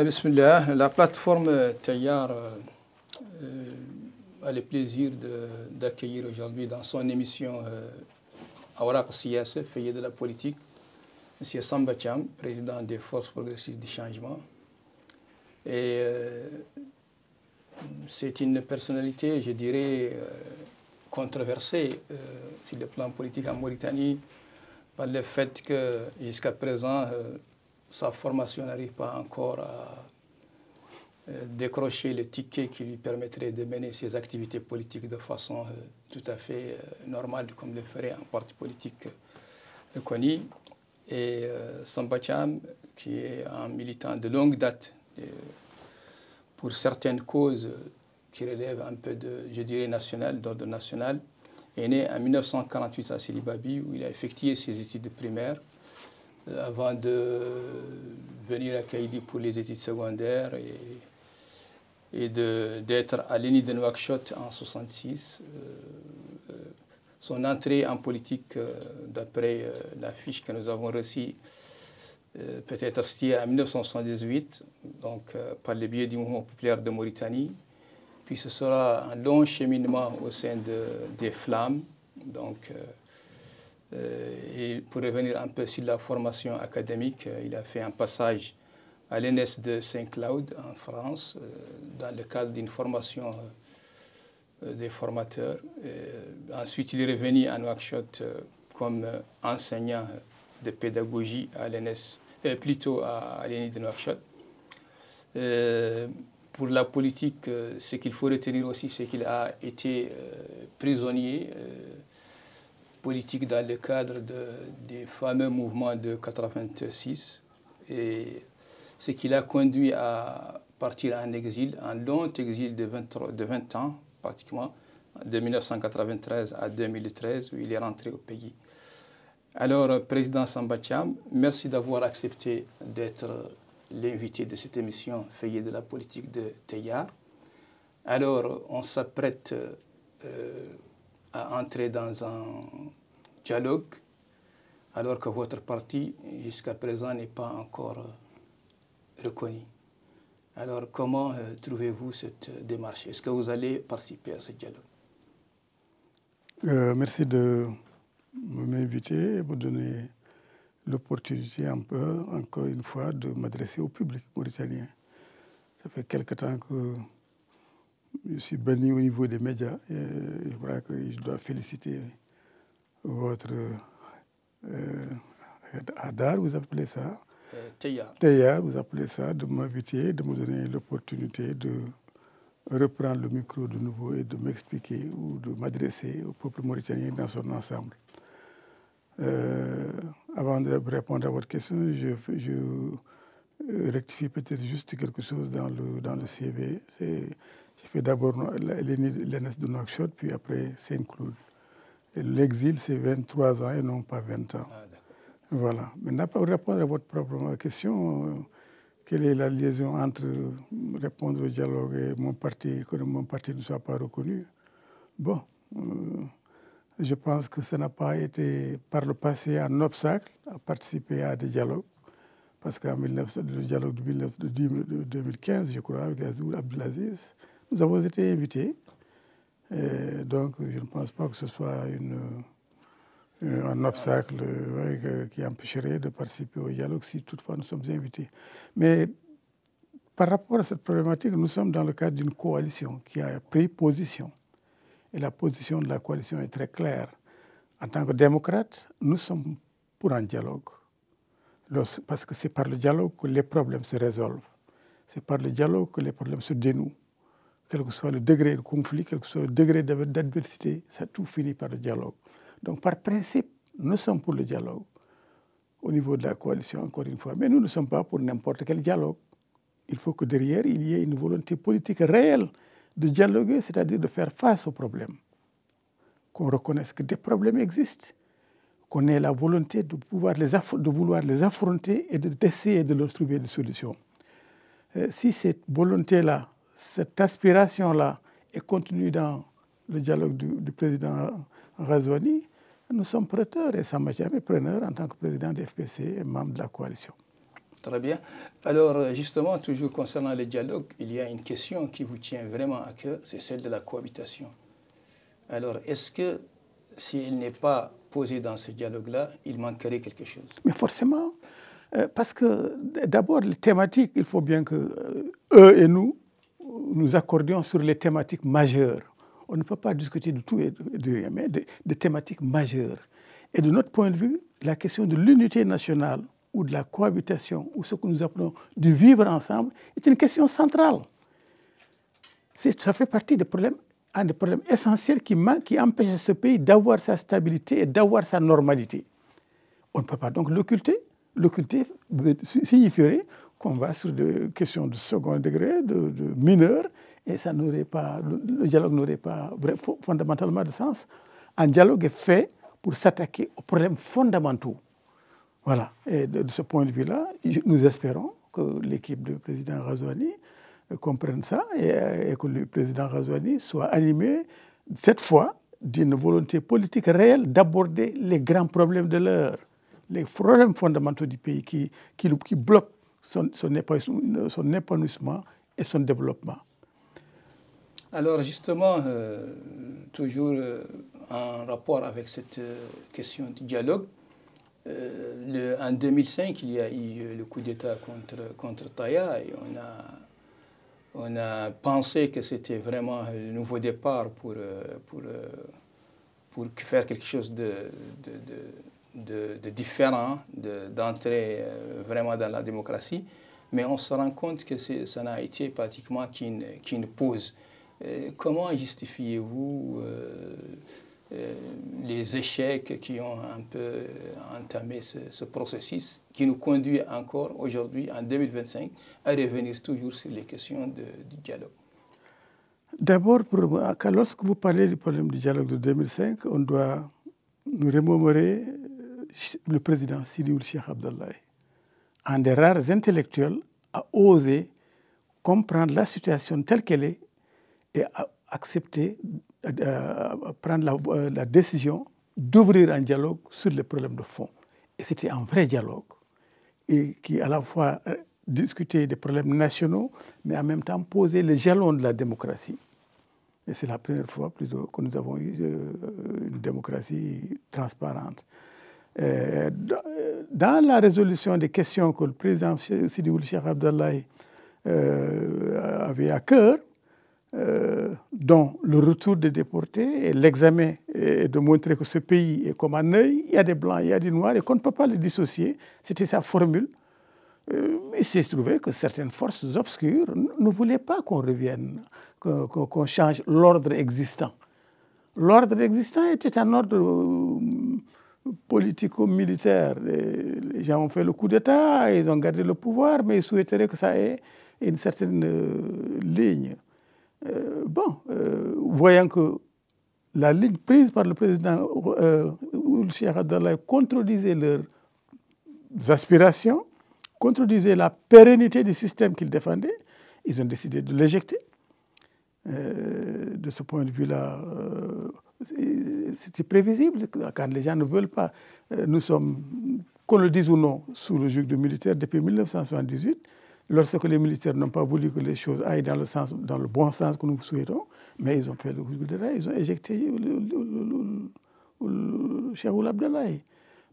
Bismillah, la plateforme Tayyar a le plaisir d'accueillir aujourd'hui dans son émission Awraq Siyasa, feuillet de la politique, M. Samba Thiam, président des Forces progressistes du changement. Et c'est une personnalité, je dirais, controversée sur le plan politique en Mauritanie par le fait que jusqu'à présent, sa formation n'arrive pas encore à décrocher le ticket qui lui permettrait de mener ses activités politiques de façon tout à fait normale, comme le ferait un parti politique reconnu. Et Samba Thiam, qui est un militant de longue date pour certaines causes qui relèvent un peu de, je dirais, d'ordre national, est né en 1948 à Sidi Babi, où il a effectué ses études primaires avant de venir à Kaïdi pour les études secondaires et d'être à l'ENI de Nouakchott en 1966. Son entrée en politique, d'après la fiche que nous avons reçue, peut-être située en 1978, donc par le biais du mouvement populaire de Mauritanie. Puis ce sera un long cheminement au sein des Flammes. Donc, et pour revenir un peu sur la formation académique, il a fait un passage à l'ENS de Saint-Cloud en France, dans le cadre d'une formation des formateurs. Ensuite, il est revenu à Nouakchott comme enseignant de pédagogie à l'ENS, plutôt à l'ENI de Nouakchott. Pour la politique, ce qu'il faut retenir aussi, c'est qu'il a été prisonnier politique dans le cadre des fameux mouvements de 86, et ce qui l'a conduit à partir en exil, un long exil de 20 ans pratiquement, de 1993 à 2013, où il est rentré au pays. Alors, Président Samba Thiam, merci d'avoir accepté d'être l'invité de cette émission Feuillet de la politique de Tayyar. Alors, on s'apprête à entrer dans un dialogue, alors que votre parti, jusqu'à présent, n'est pas encore reconnu. Alors, comment trouvez-vous cette démarche? Est-ce que vous allez participer à ce dialogue? Merci de m'inviter et me donner l'opportunité un peu, encore une fois, de m'adresser au public mauritanien. Ça fait quelque temps que je suis banni au niveau des médias et je crois que je dois féliciter votre Hadar, vous appelez ça Tayyar, vous appelez ça, de m'inviter, de me donner l'opportunité de reprendre le micro de nouveau et de m'expliquer ou de m'adresser au peuple mauritanien dans son ensemble. Avant de répondre à votre question, je rectifie peut-être juste quelque chose dans le CV. J'ai fait d'abord l'ENS de Nouakchott, puis après Saint-Cloud. L'exil, c'est 23 ans et non pas 20 ans. Voilà. Maintenant, pour répondre à votre propre question, quelle est la liaison entre répondre au dialogue et mon parti, que mon parti ne soit pas reconnu? Bon, je pense que ça n'a pas été par le passé un obstacle à participer à des dialogues, parce qu'en le dialogue de 2015, je crois, avec Abdelaziz, nous avons été invités. Donc, je ne pense pas que ce soit un obstacle qui empêcherait de participer au dialogue si toutefois nous sommes invités. Mais par rapport à cette problématique, nous sommes dans le cadre d'une coalition qui a pris position. Et la position de la coalition est très claire. En tant que démocrates, nous sommes pour un dialogue. Parce que c'est par le dialogue que les problèmes se résolvent. C'est par le dialogue que les problèmes se dénouent. Quel que soit le degré de conflit, quel que soit le degré d'adversité, ça tout finit par le dialogue. Donc par principe, nous sommes pour le dialogue au niveau de la coalition, encore une fois. Mais nous ne sommes pas pour n'importe quel dialogue. Il faut que derrière, il y ait une volonté politique réelle de dialoguer, c'est-à-dire de faire face aux problèmes. Qu'on reconnaisse que des problèmes existent, qu'on ait la volonté de vouloir les affronter et d'essayer de leur trouver des solutions. Si cette volonté-là, cette aspiration-là est contenue dans le dialogue du président Ghazouani, nous sommes preneurs et Samba Thiam est preneur en tant que président de FPC et membre de la coalition. Très bien. Alors, justement, toujours concernant le dialogue, il y a une question qui vous tient vraiment à cœur, c'est celle de la cohabitation. Alors, est-ce que s'il n'est pas posé dans ce dialogue-là, il manquerait quelque chose? Mais forcément, parce que d'abord, les thématiques, il faut bien que eux et nous accordions sur les thématiques majeures. On ne peut pas discuter de tout et de rien, mais de thématiques majeures. Et de notre point de vue, la question de l'unité nationale ou de la cohabitation, ou ce que nous appelons du vivre ensemble, est une question centrale. Ça fait partie des problèmes, un des problèmes essentiels qui empêchent ce pays d'avoir sa stabilité et d'avoir sa normalité. On ne peut pas donc l'occulter. L'occulter signifierait qu'on va sur des questions de second degré, de mineurs, et ça n'aurait pas, le dialogue n'aurait pas fondamentalement de sens. Un dialogue est fait pour s'attaquer aux problèmes fondamentaux. Voilà. Et de ce point de vue-là, nous espérons que l'équipe du président Ghazouani comprenne ça et que le président Ghazouani soit animé, cette fois, d'une volonté politique réelle d'aborder les grands problèmes de l'heure, les problèmes fondamentaux du pays qui bloquent son épanouissement et son développement. Alors justement, toujours en rapport avec cette question du dialogue, en 2005, il y a eu le coup d'État contre Taya et on a pensé que c'était vraiment le nouveau départ pour faire quelque chose de différent, d'entrer vraiment dans la démocratie. Mais on se rend compte que ça n'a été pratiquement qu'une pause. Comment justifiez-vous les échecs qui ont un peu entamé ce processus qui nous conduit encore aujourd'hui, en 2025, à revenir toujours sur les questions du dialogue? D'abord, lorsque vous parlez du problème du dialogue de 2005, on doit nous remémorer le président Sidi Ould Cheikh Abdallahi, un des rares intellectuels à oser comprendre la situation telle qu'elle est et à accepter, prendre la décision d'ouvrir un dialogue sur les problèmes de fond. Et c'était un vrai dialogue, et qui à la fois discutait des problèmes nationaux, mais en même temps posait les jalons de la démocratie. Et c'est la première fois plutôt que nous avons eu une démocratie transparente. Dans la résolution des questions que le président Sidi Ould Cheikh Abdallahi avait à cœur, dont le retour des déportés et l'examen de montrer que ce pays est comme un œil, il y a des blancs, il y a des noirs, et qu'on ne peut pas les dissocier, c'était sa formule. Il s'est trouvé que certaines forces obscures ne voulaient pas qu'on revienne, qu'on change l'ordre existant. L'ordre existant était un ordre politico-militaire. Les gens ont fait le coup d'État, ils ont gardé le pouvoir, mais ils souhaiteraient que ça ait une certaine ligne. Voyant que la ligne prise par le président Ould Cheikh Abdallahi contredisait leurs aspirations, contredisait la pérennité du système qu'ils défendaient, ils ont décidé de l'éjecter. De ce point de vue-là, c'était prévisible quand les gens ne veulent pas. Nous sommes, qu'on le dise ou non, sous le joug de militaires depuis 1978. Lorsque les militaires n'ont pas voulu que les choses aillent dans le bon sens que nous souhaitons, mais ils ont fait le coup de rail, ils ont éjecté le Cheikh Ould Abdallahi.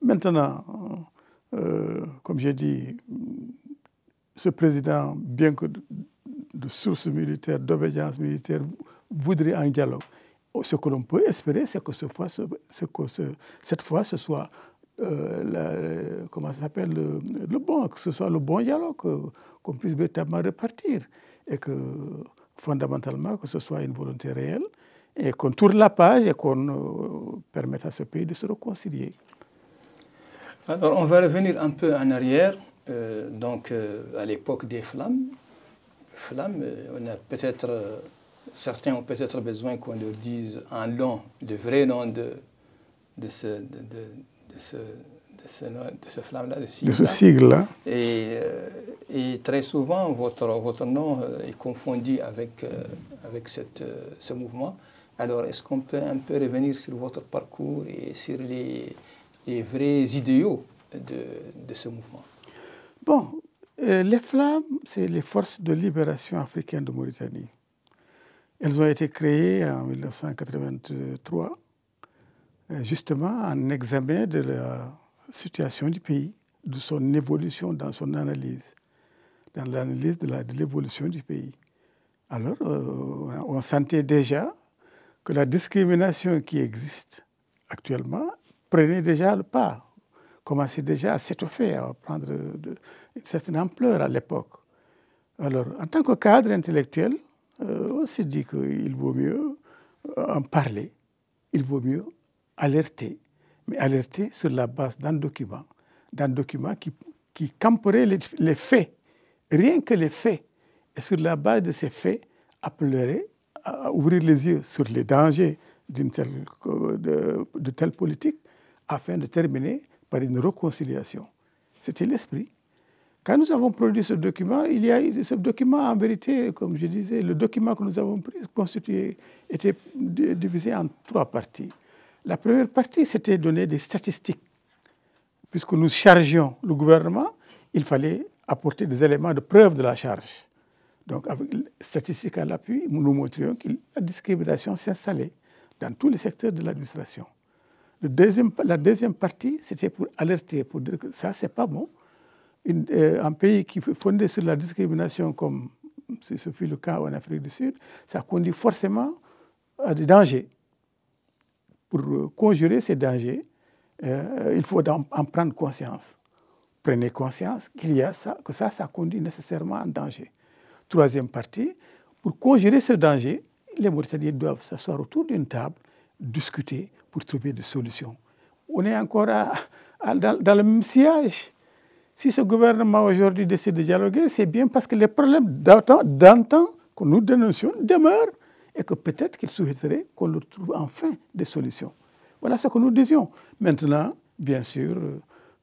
Maintenant, comme j'ai dit, ce président, bien que de sources militaires, d'obédience militaire, voudrait un dialogue. Ce que l'on peut espérer, c'est que cette fois, ce soit comment ça s'appelle, que ce soit le bon dialogue, qu'on puisse véritablement repartir, et que fondamentalement, que ce soit une volonté réelle, et qu'on tourne la page et qu'on permette à ce pays de se réconcilier. Alors, on va revenir un peu en arrière, à l'époque des flammes. On a peut-être, certains ont peut-être besoin qu'on leur dise en long le vrai nom de ce flamme-là, de ce sigle-là. Et très souvent, votre nom est confondu avec ce mouvement. Alors, est-ce qu'on peut un peu revenir sur votre parcours et sur les vrais idéaux de ce mouvement? Bon, Les flammes, c'est les forces de libération africaines de Mauritanie. Elles ont été créées en 1983, justement en examen de la situation du pays, de son évolution dans son analyse, dans l'analyse de l'évolution du pays. Alors, on sentait déjà que la discrimination qui existe actuellement prenait déjà le pas, commençait déjà à s'étoffer, à prendre une certaine ampleur à l'époque. Alors, en tant que cadre intellectuel, on s'est dit qu'il vaut mieux en parler, il vaut mieux alerter, mais alerter sur la base d'un document qui camperait les faits, rien que les faits. Et sur la base de ces faits, appellerait à ouvrir les yeux sur les dangers de telle politique afin de terminer par une réconciliation. C'était l'esprit. Quand nous avons produit ce document, ce document, en vérité, comme je disais, le document que nous avons constitué était divisé en 3 parties. La première partie, c'était donner des statistiques. Puisque nous chargions le gouvernement, il fallait apporter des éléments de preuve de la charge. Donc, avec les statistiques à l'appui, nous montrions que la discrimination s'installait dans tous les secteurs de l'administration. La deuxième partie, c'était pour alerter, pour dire que ça, c'est pas bon. Un pays qui est fondé sur la discrimination, comme ce fut le cas en Afrique du Sud, ça conduit forcément à des dangers. Pour conjurer ces dangers, il faut en prendre conscience. Prenez conscience qu'il y a ça, que ça conduit nécessairement en danger. Troisième partie, pour conjurer ce danger, les Mauritaniens doivent s'asseoir autour d'une table, discuter pour trouver des solutions. On est encore dans le même sillage. Si ce gouvernement aujourd'hui décide de dialoguer, c'est bien parce que les problèmes d'antan que nous dénoncions demeurent et que peut-être qu'il souhaiterait qu'on leur trouve enfin des solutions. Voilà ce que nous disions. Maintenant, bien sûr,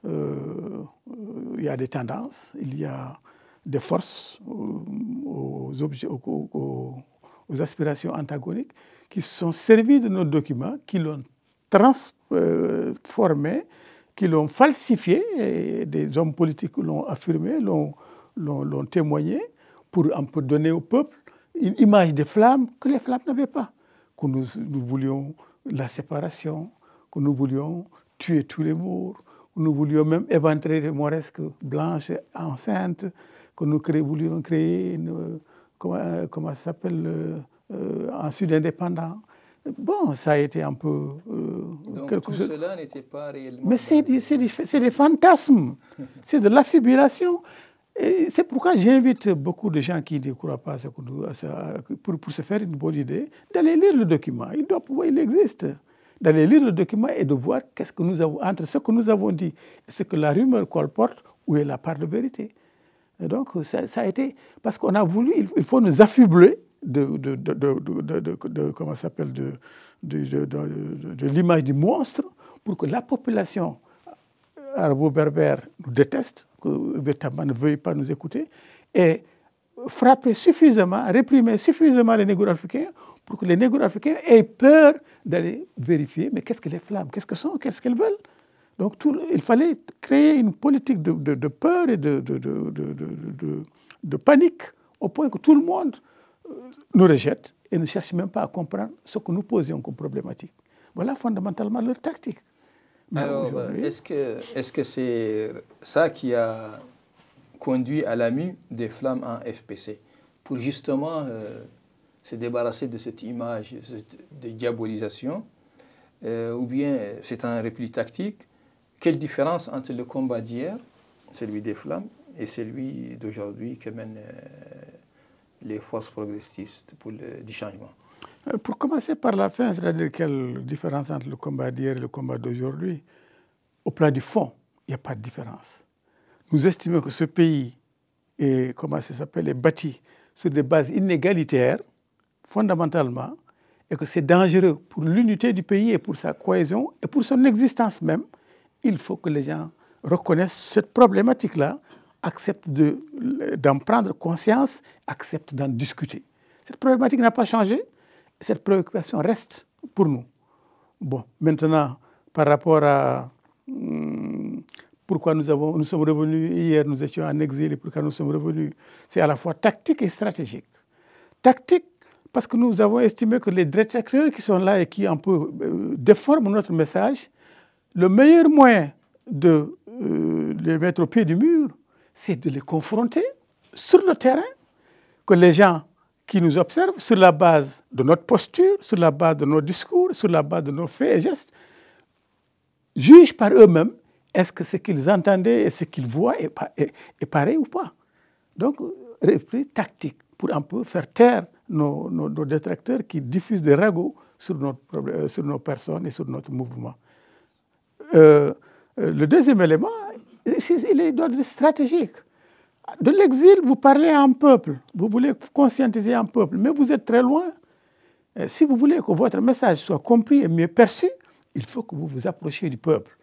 il y a des tendances, il y a des forces aux aspirations antagoniques qui se sont servis de nos documents, qui l'ont transformé, qui l'ont falsifié, et des hommes politiques l'ont affirmé, l'ont témoigné, pour un peu donner au peuple une image des flammes que les flammes n'avaient pas. Que nous voulions la séparation, que nous voulions tuer tous les Maures, que nous voulions même éventrer les Mauresques blanches enceintes, que nous voulions créer comment ça s'appelle, un Sud indépendant. Bon, ça a été un peu donc tout cela n'était pas réellement... Mais c'est des fantasmes, c'est de l'affibulation. C'est pourquoi j'invite beaucoup de gens qui ne croient pas à ça, pour se faire une bonne idée, d'aller lire le document. Il existe. D'aller lire le document et de voir qu'est-ce que nous avons, entre ce que nous avons dit et ce que la rumeur colporte, où est la part de vérité. Et donc, ça a été... Parce qu'on a voulu, il faut nous affubler comment ça s'appelle, de l'image du monstre pour que la population arabo-berbère nous déteste, que véritablement ne veuille pas nous écouter, et frapper suffisamment, réprimer suffisamment les négro-africains pour que les négro-africains aient peur d'aller vérifier, mais qu'est-ce que les flammes, qu'est-ce qu'elles veulent? Donc il fallait créer une politique de peur et de panique, au point que tout le monde nous rejette et ne cherche même pas à comprendre ce que nous posions comme problématique. Voilà fondamentalement leur tactique. Mais alors, est-ce que c'est ça qui a conduit à la mue des flammes en FPC, pour justement se débarrasser de cette image de diabolisation, ou bien c'est un repli tactique? Quelle différence entre le combat d'hier, celui des flammes, et celui d'aujourd'hui que mènent les forces progressistes du changement? Pour commencer par la fin, c'est-à-dire quelle différence entre le combat d'hier et le combat d'aujourd'hui? Au plan du fond, il n'y a pas de différence. Nous estimons que ce pays est, est bâti sur des bases inégalitaires, fondamentalement, et que c'est dangereux pour l'unité du pays et pour sa cohésion et pour son existence même. Il faut que les gens reconnaissent cette problématique-là, acceptent d'en prendre conscience, acceptent d'en discuter. Cette problématique n'a pas changé, cette préoccupation reste pour nous. Bon, maintenant, par rapport à pourquoi nous sommes revenus hier, nous étions en exil, et pourquoi nous sommes revenus. C'est à la fois tactique et stratégique. Tactique, parce que nous avons estimé que les détracteurs qui sont là et qui un peu déforment notre message, le meilleur moyen de les mettre au pied du mur, c'est de les confronter sur le terrain, que les gens qui nous observent, sur la base de notre posture, sur la base de nos discours, sur la base de nos faits et gestes, jugent par eux-mêmes est-ce que ce qu'ils entendaient et ce qu'ils voient est pareil ou pas. Donc, repris tactique pour un peu faire taire nos détracteurs qui diffusent des ragots sur nos personnes et sur notre mouvement. Le deuxième élément, il est d'ordre stratégique. De l'exil, vous parlez à un peuple, vous voulez conscientiser un peuple, mais vous êtes très loin. Si vous voulez que votre message soit compris et mieux perçu, il faut que vous vous approchiez du peuple.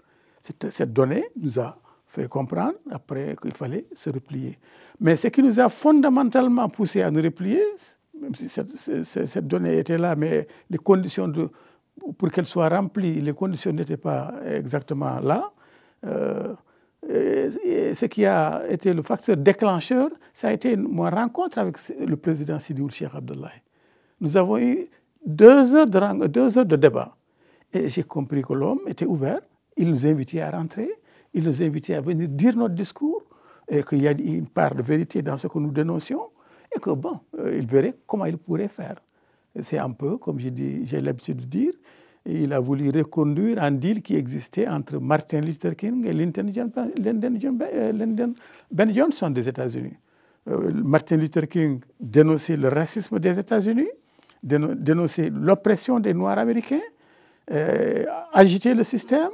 Cette donnée nous a fait comprendre après qu'il fallait se replier. Mais ce qui nous a fondamentalement poussé à nous replier, même si cette donnée était là, mais les conditions pour qu'elle soit remplie, les conditions n'étaient pas exactement là. Et ce qui a été le facteur déclencheur, ça a été ma rencontre avec le président Sidi Ould Cheikh Abdoulaye. Nous avons eu 2 heures de débat. Et j'ai compris que l'homme était ouvert. Il nous invitait à rentrer. Il nous invitait à venir dire notre discours. Et qu'il y a une part de vérité dans ce que nous dénoncions. Et que bon, il verrait comment il pourrait faire. C'est un peu, comme j'ai l'habitude de dire, il a voulu reconduire un deal qui existait entre Martin Luther King et Lyndon Ben Johnson des États-Unis. Martin Luther King dénonçait le racisme des États-Unis, dénonçait l'oppression des Noirs américains, agitait le système.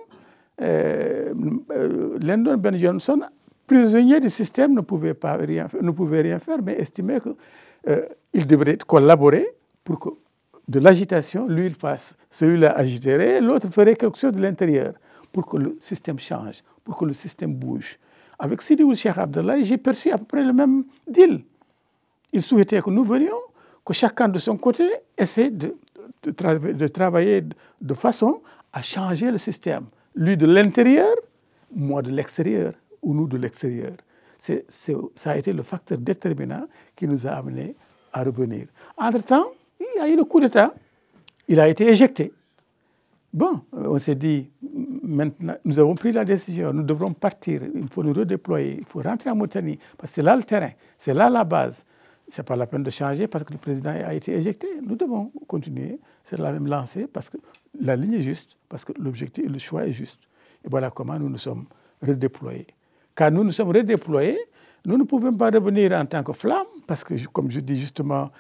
Lyndon Ben Johnson, prisonnier du système, ne pouvait rien faire, mais estimait qu'il devrait collaborer pour que de l'agitation, lui il fasse, celui-là agiterait, l'autre ferait quelque chose de l'intérieur pour que le système change, pour que le système bouge. Avec Sidi Ould Cheikh Abdoulaye, j'ai perçu à peu près le même deal. Il souhaitait que nous venions, que chacun de son côté essaie de travailler de façon à changer le système. Lui de l'intérieur, moi de l'extérieur, ou nous de l'extérieur. Ça a été le facteur déterminant qui nous a amenés à revenir. Entre-temps, il y a eu le coup d'État. Il a été éjecté. Bon, on s'est dit, maintenant, nous avons pris la décision, nous devrons partir, il faut nous redéployer, il faut rentrer en Mauritanie, parce que c'est là le terrain, c'est là la base. Ce n'est pas la peine de changer parce que le président a été éjecté. Nous devons continuer sur la même lancée parce que la ligne est juste, parce que l'objectif, le choix est juste. Et voilà comment nous nous sommes redéployés. Quand nous nous sommes redéployés, nous ne pouvons pas revenir en tant que flamme, parce que, comme je dis justement,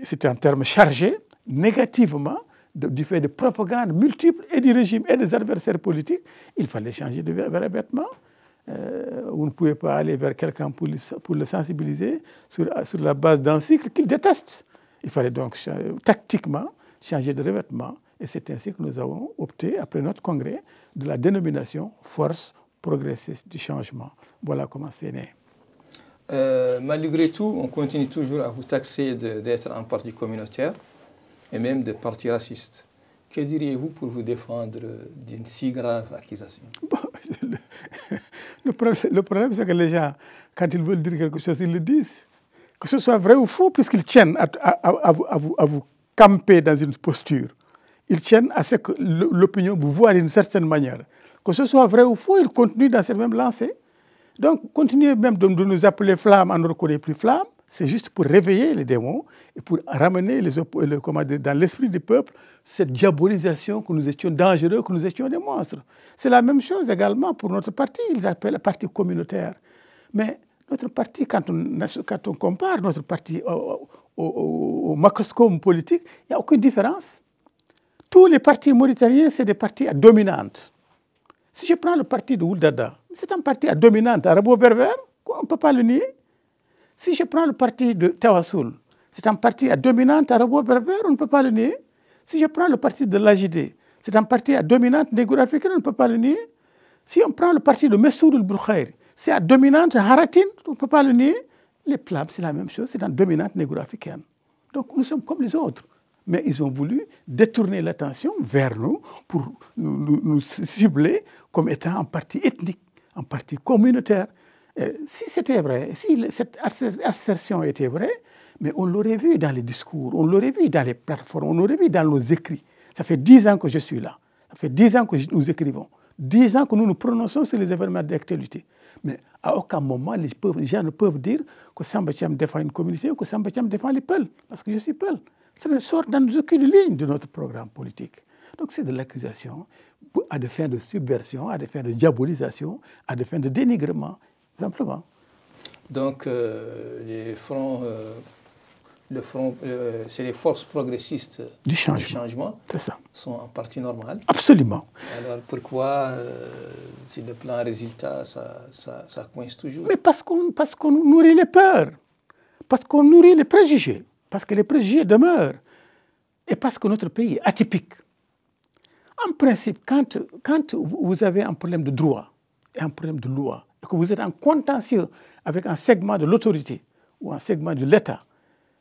c'est un terme chargé négativement du fait de propagande multiple et du régime et des adversaires politiques. Il fallait changer de vêtements. Vous ne pouvez pas aller vers quelqu'un pour le sensibiliser sur la base d'un cycle qu'il déteste. Il fallait donc tactiquement changer de revêtement. Et c'est ainsi que nous avons opté, après notre congrès, de la dénomination Force progressiste du changement. Voilà comment c'est né. Malgré tout, on continue toujours à vous taxer d'être un parti communautaire et même de parti raciste. Que diriez-vous pour vous défendre d'une si grave accusation? Bon, le problème, c'est que les gens, quand ils veulent dire quelque chose, ils le disent. Que ce soit vrai ou faux, puisqu'ils tiennent à vous camper dans une posture. Ils tiennent à ce que l'opinion vous voit d'une certaine manière. Que ce soit vrai ou faux, ils continuent dans cette même lancée. Donc, continuer même de nous appeler flammes, on ne reconnaît plus flammes, c'est juste pour réveiller les démons et pour ramener dans l'esprit du peuple cette diabolisation que nous étions dangereux, que nous étions des monstres. C'est la même chose également pour notre parti, ils appellent le parti communautaire. Mais notre parti, quand on compare notre parti au macroscope politique, il n'y a aucune différence. Tous les partis mauritaniens, c'est des partis à dominante. Si je prends le parti de Ould Daddah, c'est un parti à dominante arabo-berbère, on ne peut pas le nier. Si je prends le parti de Tawassoul, c'est un parti à dominante arabo-berbère, on ne peut pas le nier. Si je prends le parti de l'AJD, c'est un parti à dominante négro-africaine, on ne peut pas le nier. Si on prend le parti de Messoud el-Bourkhaïr, c'est à dominante haratine, on ne peut pas le nier. Les Plabs, c'est la même chose, c'est une dominante négro-africaine. Donc nous sommes comme les autres. Mais ils ont voulu détourner l'attention vers nous pour nous cibler comme étant un parti ethnique, un parti communautaire. Si c'était vrai, si cette assertion était vraie, mais on l'aurait vu dans les discours, on l'aurait vu dans les plateformes, on l'aurait vu dans nos écrits. Ça fait 10 ans que je suis là. Ça fait 10 ans que nous écrivons. 10 ans que nous nous prononçons sur les événements d'actualité. Mais à aucun moment, les gens ne peuvent dire que Samba Thiam défend une communauté ou que Samba Thiam défend les Peuls, parce que je suis Peul. Ça ne sort dans aucune ligne de notre programme politique. Donc c'est de l'accusation à des fins de subversion, à des fins de diabolisation, à des fins de dénigrement, simplement. Donc c'est les forces progressistes du changement, ça sont en partie normales. Absolument. Alors pourquoi, si le plan résultat, ça coince toujours? Mais parce qu'on nourrit les peurs, parce qu'on nourrit les préjugés, parce que les préjugés demeurent, et parce que notre pays est atypique. En principe, quand vous avez un problème de droit et un problème de loi, et que vous êtes en contentieux avec un segment de l'autorité ou un segment de l'État,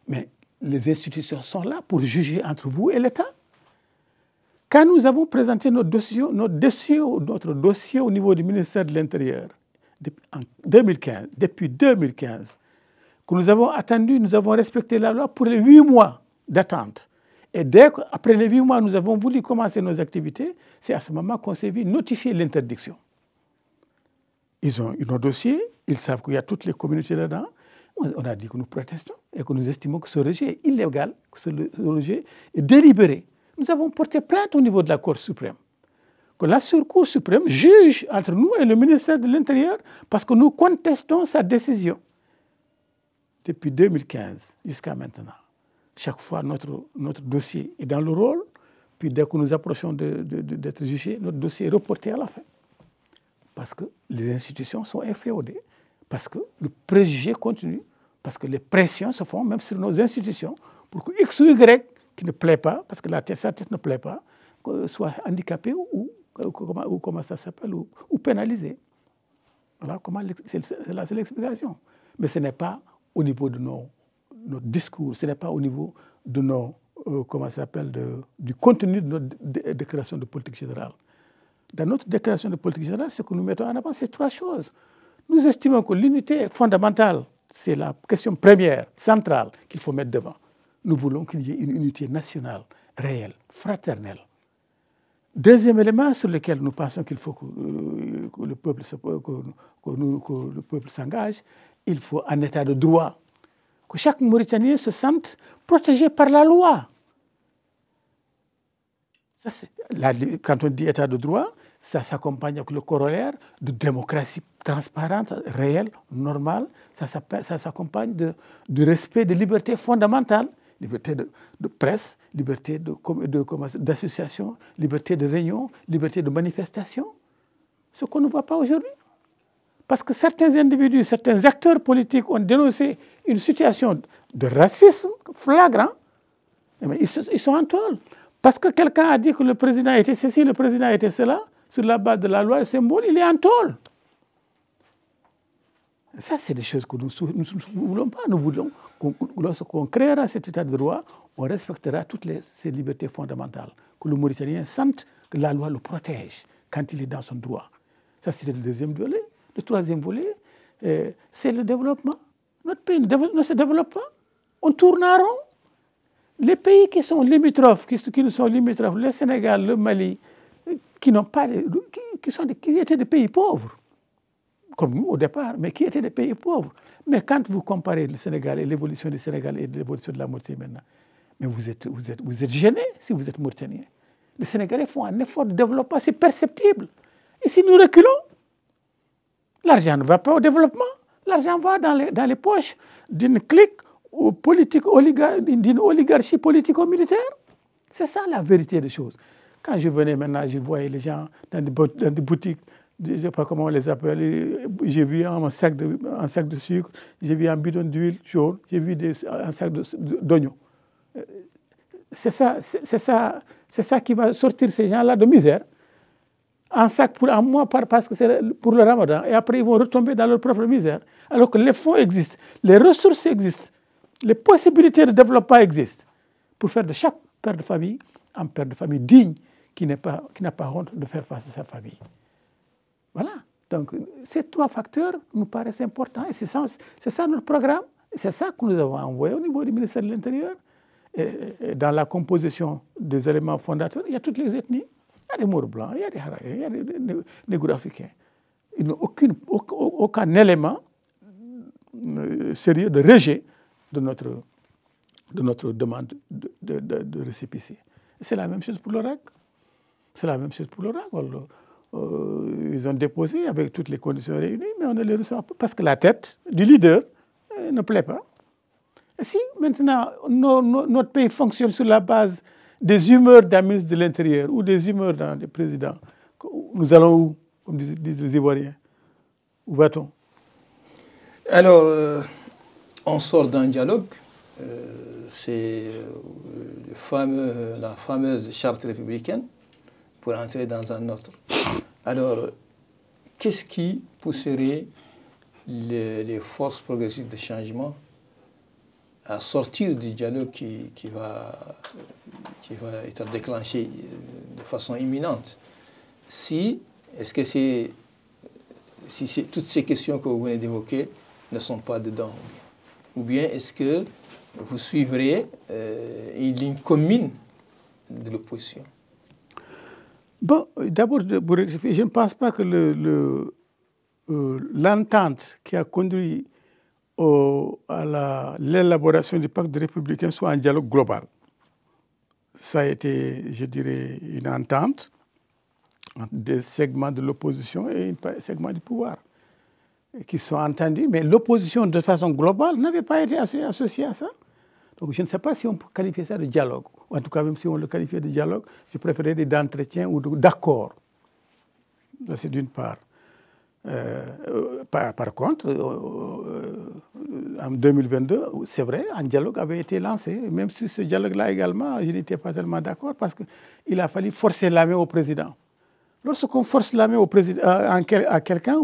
mais les institutions sont là pour juger entre vous et l'État. Quand nous avons présenté notre dossier au niveau du ministère de l'Intérieur depuis 2015, que nous avons attendu, nous avons respecté la loi pour les 8 mois d'attente. Et dès qu'après les 8 mois, nous avons voulu commencer nos activités, c'est à ce moment qu'on s'est vu notifier l'interdiction. Ils ont nos dossiers, ils savent qu'il y a toutes les communautés là-dedans. On a dit que nous protestons et que nous estimons que ce rejet est illégal, que ce rejet est délibéré. Nous avons porté plainte au niveau de la Cour suprême. Que la Cour suprême juge entre nous et le ministère de l'Intérieur parce que nous contestons sa décision. Depuis 2015 jusqu'à maintenant, chaque fois notre dossier est dans le rôle, puis dès que nous approchons d'être jugés, notre dossier est reporté à la fin. Parce que les institutions sont inféodées, parce que le préjugé continue, parce que les pressions se font même sur nos institutions pour que X ou Y qui ne plaît pas, parce que sa tête ne plaît pas, soit handicapé ou comment ça s'appelle, ou pénalisé. Voilà comment c'est l'explication. Mais ce n'est pas au niveau de notre discours, ce n'est pas au niveau de comment ça s'appelle, du contenu de notre déclaration de politique générale. Dans notre déclaration de politique générale, ce que nous mettons en avant, c'est 3 choses. Nous estimons que l'unité fondamentale, c'est la question première, centrale, qu'il faut mettre devant. Nous voulons qu'il y ait une unité nationale, réelle, fraternelle. Deuxième élément sur lequel nous pensons qu'il faut que le peuple s'engage, il faut un état de droit. Que chaque Mauritanien se sente protégé par la loi. Ça, quand on dit état de droit, ça s'accompagne avec le corollaire de démocratie transparente, réelle, normale. Ça s'accompagne du respect des libertés fondamentales, liberté de presse, liberté d'association, liberté de réunion, liberté de manifestation. Ce qu'on ne voit pas aujourd'hui. Parce que certains individus, certains acteurs politiques ont dénoncé une situation de racisme flagrant. Mais ils sont en tôle. Parce que quelqu'un a dit que le président était ceci, le président était cela, sur la base de la loi, le symbole, il est en tôle. Ça, c'est des choses que nous ne voulons pas. Nous voulons, lorsqu'on créera cet état de droit, on respectera toutes ces libertés fondamentales. Que le Mauritanien sente que la loi le protège quand il est dans son droit. Ça, c'est le deuxième volet. Le troisième volet, c'est le développement. Notre pays ne se développe pas. On tourne en rond. Les pays qui sont limitrophes, qui ne sont limitrophes, le Sénégal, le Mali, qui étaient des pays pauvres, comme nous au départ, mais qui étaient des pays pauvres. Mais quand vous comparez le Sénégal et l'évolution du Sénégal et l'évolution de la Mauritanie maintenant, mais vous êtes gêné si vous êtes Mauritanien. Les Sénégalais font un effort de développement, c'est perceptible. Et si nous reculons, l'argent ne va pas au développement, l'argent va dans les poches d'une clique d'une oligarchie politico-militaire. C'est ça la vérité des choses. Quand je venais maintenant, je voyais les gens dans des boutiques, je ne sais pas comment on les appelle, j'ai vu un sac de sucre, j'ai vu un bidon d'huile jaune, j'ai vu un sac d'oignons. C'est ça qui va sortir ces gens-là de misère. Un sac pour un mois parce que c'est pour le ramadan, et après ils vont retomber dans leur propre misère. Alors que les fonds existent, les ressources existent, les possibilités de développement existent pour faire de chaque père de famille un père de famille digne qui n'a pas honte de faire face à sa famille. Voilà. Donc, ces 3 facteurs nous paraissent importants et c'est ça notre programme. C'est ça que nous avons envoyé au niveau du ministère de l'Intérieur. Et dans la composition des éléments fondateurs, il y a toutes les ethnies. Il y a des Maures blancs, il y a des Harare, il y a des Négro-Africains. Il n'y a aucun élément sérieux de rejet de notre demande de récépissé. C'est la même chose pour l'ORAC. C'est la même chose pour l'ORAC. Ils ont déposé avec toutes les conditions réunies, mais on ne les reçoit pas parce que la tête du leader ne plaît pas. Et si maintenant notre pays fonctionne sur la base des humeurs d'un ministre de l'Intérieur ou des humeurs d'un président, nous allons où, comme disent les Ivoiriens? Où va-t-on? Alors, on sort d'un dialogue. C'est la fameuse charte républicaine pour entrer dans un autre. Alors, qu'est-ce qui pousserait les forces progressives de changement à sortir du dialogue qui va être déclenché de façon imminente? Est-ce que toutes ces questions que vous venez d'évoquer ne sont pas dedans? Ou bien est-ce que vous suivrez une ligne commune de l'opposition? Bon, d'abord, je ne pense pas que l'entente qui a conduit à l'élaboration du pacte républicain soit un dialogue global. Ça a été, je dirais, une entente entre des segments de l'opposition et un segment du pouvoir qui sont entendus, mais l'opposition de façon globale n'avait pas été associée à ça. Donc je ne sais pas si on peut qualifier ça de dialogue. En tout cas, même si on le qualifiait de dialogue, je préférerais d'entretien ou d'accord. C'est d'une part. Par contre, en 2022, c'est vrai, un dialogue avait été lancé. Même si ce dialogue-là également, je n'étais pas tellement d'accord parce qu'il a fallu forcer la main au président. Lorsqu'on force la main au président, à quelqu'un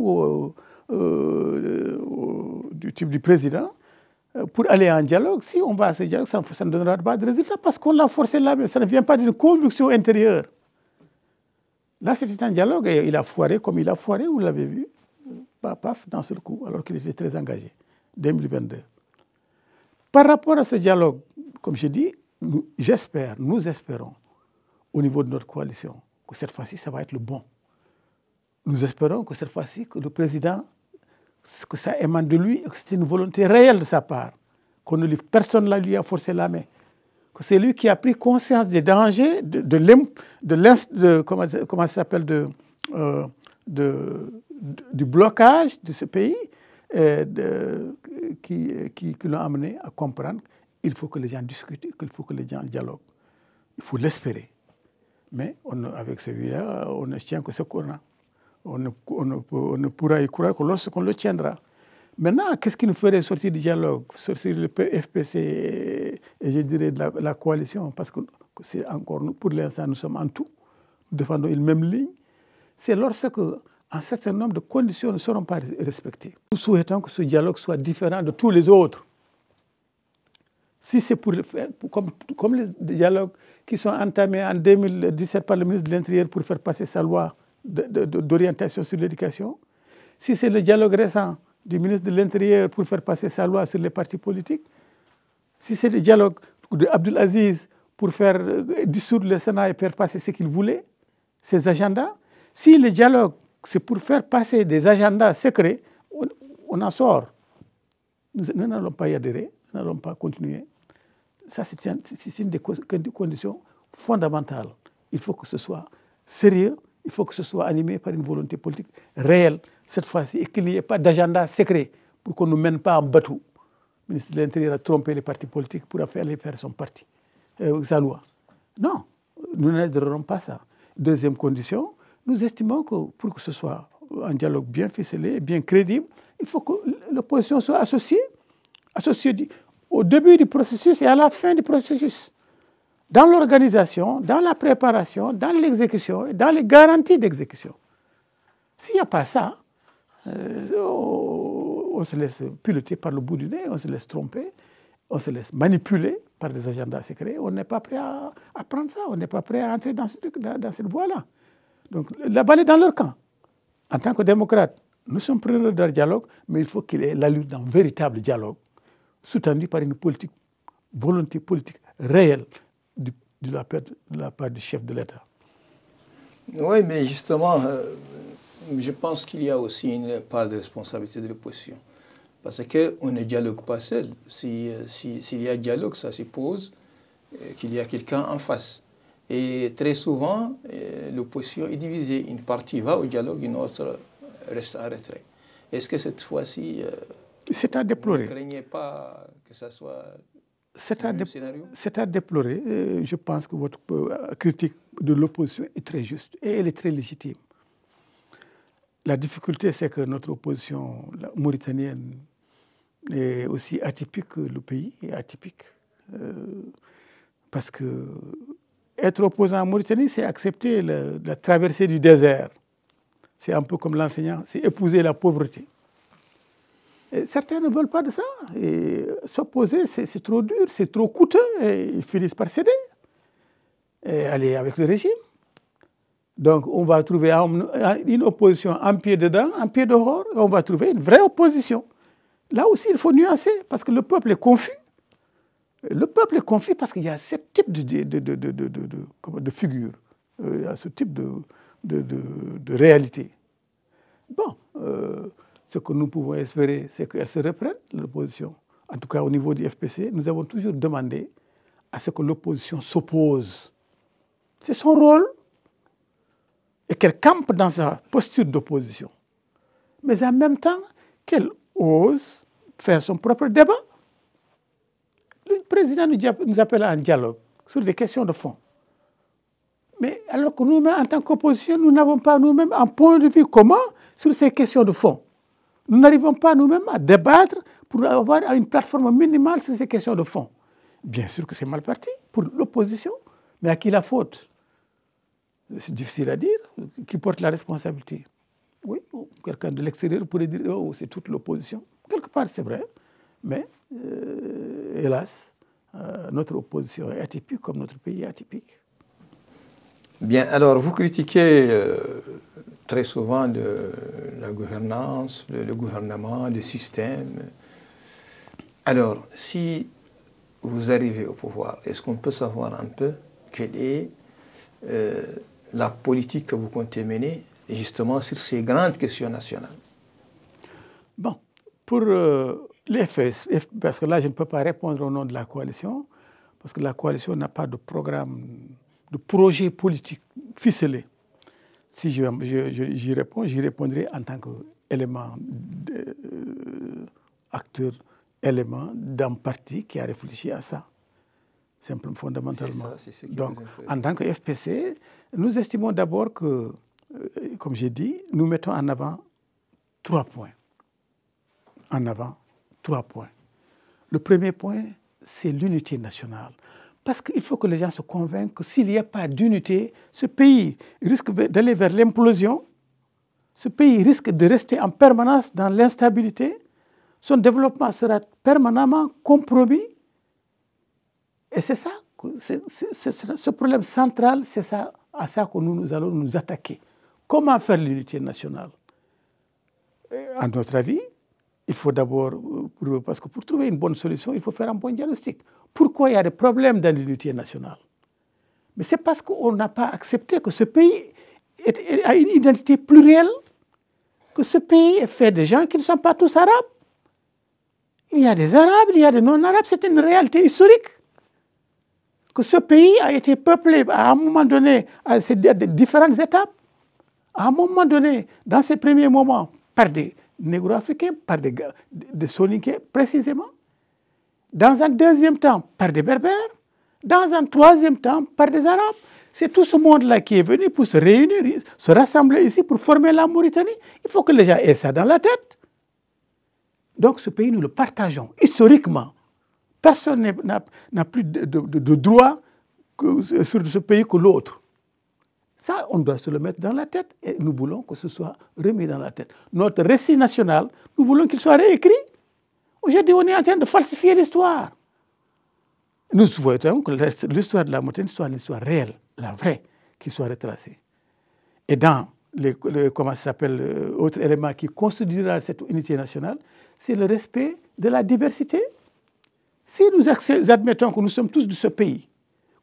du type du président, pour aller en dialogue, si on va à ce dialogue, ça ne donnera pas de résultat parce qu'on l'a forcé la main. Ça ne vient pas d'une conviction intérieure. Là, c'était un dialogue et il a foiré comme il a foiré, vous l'avez vu, paf, d'un seul coup, alors qu'il était très engagé, 2022. Par rapport à ce dialogue, comme je dis, nous espérons, au niveau de notre coalition, que cette fois-ci, ça va être le bon. Nous espérons que cette fois-ci, que le président, que ça émane de lui, que c'est une volonté réelle de sa part, personne ne lui a forcé la main. Que c'est lui qui a pris conscience des dangers, comment ça s'appelle, du blocage de ce pays qui l'ont amené à comprendre qu'il faut que les gens discutent, qu'il faut que les gens dialoguent. Il faut l'espérer. Mais avec celui-là, on ne tient que ce qu'on a. On ne pourra y croire que lorsqu'on le tiendra. Maintenant, qu'est-ce qui nous ferait sortir du dialogue, sortir le FPC et je dirais de la coalition, parce que c'est encore, pour l'instant, nous sommes en tout, nous défendons une même ligne, c'est lorsque un certain nombre de conditions ne seront pas respectées. Nous souhaitons que ce dialogue soit différent de tous les autres. Si c'est pour faire, comme les dialogues qui sont entamés en 2017 par le ministre de l'Intérieur pour faire passer sa loi d'orientation sur l'éducation, si c'est le dialogue récent du ministre de l'Intérieur pour faire passer sa loi sur les partis politiques, si c'est le dialogue d'Abdul Aziz pour faire dissoudre le Sénat et faire passer ce qu'il voulait, ses agendas, si le dialogue c'est pour faire passer des agendas secrets, on en sort. Nous n'allons pas y adhérer, nous n'allons pas continuer. Ça, c'est une des conditions fondamentales. Il faut que ce soit sérieux, il faut que ce soit animé par une volonté politique réelle, cette fois-ci, et qu'il n'y ait pas d'agenda secret pour qu'on ne nous mène pas en bateau. Le ministre de l'Intérieur a trompé les partis politiques pour aller faire son parti, sa loi. Non, nous n'adhérerons pas à ça. Deuxième condition, nous estimons que pour que ce soit un dialogue bien ficelé, bien crédible, il faut que l'opposition soit associée au début du processus et à la fin du processus. Dans l'organisation, dans la préparation, dans l'exécution et dans les garanties d'exécution. S'il n'y a pas ça, on se laisse piloter par le bout du nez, on se laisse tromper, on se laisse manipuler par des agendas secrets, on n'est pas prêt à prendre ça, on n'est pas prêt à entrer dans cette voie-là. Donc la balle est dans leur camp. En tant que démocrate, Nous sommes preneurs d'un dialogue, mais il faut qu'il ait l'allure d'un véritable dialogue, soutenu par une volonté politique réelle de la part du chef de l'État. Oui, mais justement, je pense qu'il y a aussi une part de responsabilité de l'opposition. Parce qu'on ne dialogue pas seul. S'il y a dialogue, ça suppose qu'il y a quelqu'un en face. Et très souvent, l'opposition est divisée. Une partie va au dialogue, une autre reste en retrait. Est-ce que cette fois-ci, c'est à déplorer. Vous ne craignez pas que ça soit le même scénario? C'est à déplorer. Je pense que votre critique de l'opposition est très juste et elle est très légitime. La difficulté, c'est que notre opposition mauritanienne est aussi atypique que le pays est atypique. Parce que être opposant en Mauritanie, c'est accepter la traversée du désert. C'est un peu comme l'enseignant, c'est épouser la pauvreté. Et certains ne veulent pas de ça. S'opposer, c'est trop dur, c'est trop coûteux. Et ils finissent par céder et aller avec le régime. Donc on va trouver une opposition en pied dedans, en pied dehors. On va trouver une vraie opposition. Là aussi, il faut nuancer parce que le peuple est confus. Le peuple est confus parce qu'il y a ce type de figure, il y a ce type de réalité. Bon, ce que nous pouvons espérer, c'est qu'elle se reprenne, l'opposition. En tout cas, au niveau du FPC, nous avons toujours demandé à ce que l'opposition s'oppose. C'est son rôle. Et qu'elle campe dans sa posture d'opposition. Mais en même temps, qu'elle ose faire son propre débat. Le président nous appelle à un dialogue sur des questions de fond. Mais alors que nous-mêmes, en tant qu'opposition, nous n'avons pas nous-mêmes un point de vue commun sur ces questions de fond. Nous n'arrivons pas nous-mêmes à débattre pour avoir une plateforme minimale sur ces questions de fond. Bien sûr que c'est mal parti pour l'opposition, mais à qui la faute? C'est difficile à dire. Qui porte la responsabilité? Oui, quelqu'un de l'extérieur pourrait dire oh, c'est toute l'opposition. Quelque part, c'est vrai. Mais, hélas, notre opposition est atypique comme notre pays est atypique. Bien, alors vous critiquez très souvent la gouvernance, le gouvernement, le système. Alors, si vous arrivez au pouvoir, est-ce qu'on peut savoir un peu quelle est la politique que vous comptez mener justement sur ces grandes questions nationales? Bon, pour les FS, parce que là je ne peux pas répondre au nom de la coalition, parce que la coalition n'a pas de programme, de projet politique ficelé. Si j'y réponds, j'y répondrai en tant qu'élément, acteur, élément d'un parti qui a réfléchi à ça. Simplement, fondamentalement. Donc, en tant que FPC, nous estimons d'abord que, comme j'ai dit, nous mettons en avant 3 points. En avant 3 points. Le premier point, c'est l'unité nationale. Parce qu'il faut que les gens se convainquent que s'il n'y a pas d'unité, ce pays risque d'aller vers l'implosion, ce pays risque de rester en permanence dans l'instabilité, son développement sera permanemment compromis. Et c'est ça, ce problème central, c'est à ça que nous allons nous attaquer. Comment faire l'unité nationale? À notre avis, il faut d'abord, parce que pour trouver une bonne solution, il faut faire un bon diagnostic. Pourquoi il y a des problèmes dans l'unité nationale? Mais c'est parce qu'on n'a pas accepté que ce pays a une identité plurielle, que ce pays est fait de gens qui ne sont pas tous arabes. Il y a des arabes, il y a des non-arabes, c'est une réalité historique. Que ce pays a été peuplé à un moment donné, à différentes étapes, à un moment donné, dans ces premiers moments, par des négro-africains, par des soninké précisément, dans un deuxième temps, par des berbères, dans un troisième temps, par des arabes. C'est tout ce monde-là qui est venu pour se réunir, se rassembler ici pour former la Mauritanie. Il faut que les gens aient ça dans la tête. Donc ce pays, nous le partageons historiquement. Personne n'a plus de droit sur ce pays que l'autre. Ça, on doit se le mettre dans la tête et nous voulons que ce soit remis dans la tête. Notre récit national, nous voulons qu'il soit réécrit. Aujourd'hui, on est en train de falsifier l'histoire. Nous souhaitons que l'histoire de la Mauritanie soit l'histoire réelle, la vraie, qui soit retracée. Et dans comment ça s'appelle, autre élément qui constituera cette unité nationale, c'est le respect de la diversité. Si nous admettons que nous sommes tous de ce pays,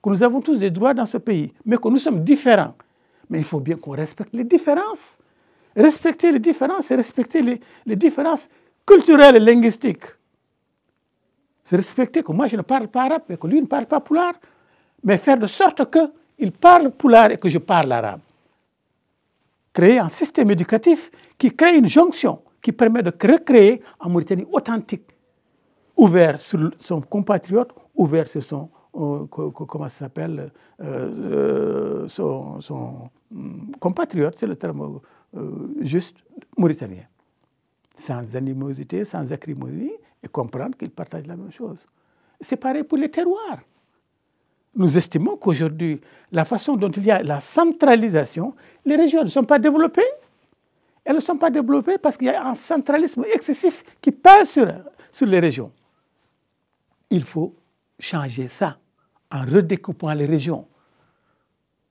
que nous avons tous des droits dans ce pays, mais que nous sommes différents, mais il faut bien qu'on respecte les différences. Respecter les différences, c'est respecter les différences culturelles et linguistiques. C'est respecter que moi je ne parle pas arabe et que lui ne parle pas pulaar, mais faire de sorte qu'il parle pulaar et que je parle arabe. Créer un système éducatif qui crée une jonction, qui permet de recréer en Mauritanie authentique, ouvert sur son compatriote, ouvert sur son, comment ça s'appelle, son compatriote, c'est le terme juste, mauritanien. Sans animosité, sans acrimonie, et comprendre qu'ils partagent la même chose. C'est pareil pour les terroirs. Nous estimons qu'aujourd'hui, la façon dont il y a la centralisation, les régions ne sont pas développées. Elles ne sont pas développées parce qu'il y a un centralisme excessif qui pèse sur les régions. Il faut changer ça en redécoupant les régions